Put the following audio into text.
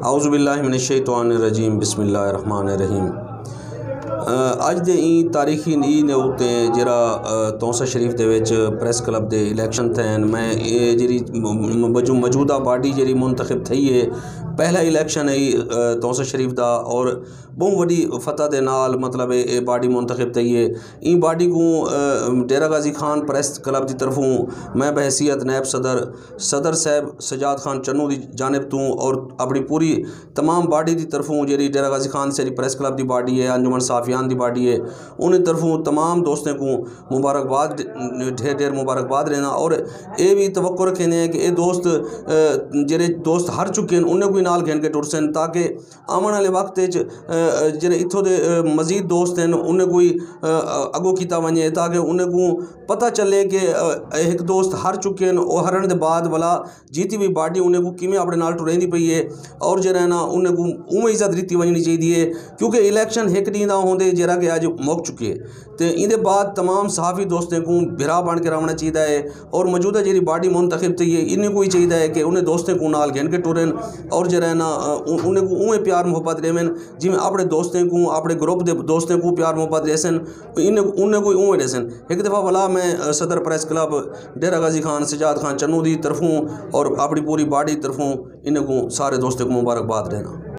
اعوذ باللہ من الشیطان الرجیم بسم اللہ الرحمن الرحیم۔ اج دے این تاریخی نے ہوتے جرا تونسا شریف دے وچ پریس کلب دے الیکشن تھین میں جری موجودہ باڈی جری منتخب تھی ہے پہلا الیکشن ہے تونسا شریف دا اور بہت وڈی فتح دے نال مطلب اے باڈی منتخب تھی ہے۔ این باڈی کو ڈیرہ غازی خان پریس کلب دی طرفوں میں بحیثیت نیب صدر صاحب سجاد خان چنو دی جانب تو اور اپنی پوری تمام باڈی دی طرفوں جی ڈیرہ غازی خان سے پریس کلب دی باڈی ہے، انجمن صحافیان دی باڈی ہے، انہیں طرفوں تمام دوستوں کو مبارکباد ڈھیر مبارکباد رہنا اور اے بھی توقع رکھیں ہیں کہ اے دوست جڑے دوست ہر چکے ہیں انہیں کوئی نال گھن کے ٹر سن تاکہ آمن والے وقت جڑے اتھوں دے مزید دوست ہیں انہیں کوئی اگو کیتا ونجے تاکہ انہیں کو پتہ چلے کہ ایک دوست ہر چکے ہیں وہ ہرن دے بعد والا جیتی ہوئی باڈی انہیں کو کیویں اپنے نال ٹرین دی پئی ہے اور جڑا نا انہیں کو اویں عزت دیتی ونجنی چاہیے کیونکہ الیکشن ایک دن دا ہوندے جڑا کہ اج موک چکے تے این دے بعد تمام صحافی دوستوں کو بھرا بن کے رہنا چاہیے ہے اور موجودہ جی باڈی منتخب تھی ہے انہیں کوئی چاہیے ہے کہ انہیں دوستوں کو نال گھن کے ٹرن اور جڑا نا انہیں کو اویں پیار محبت رہن جی میں اپنے دوستوں کو اپنے گروپ دے دوستوں کو پیار محبت رہسن انہیں کوئی اویں رہسن۔ ایک دفعہ والا میں صدر پریس کلب ڈیرہ غازی خان سجاد خان چنو دی طرفوں اور اپنی پوری باڈی طرفوں انہیں کو سارے دوستوں کو مبارکباد رہنا۔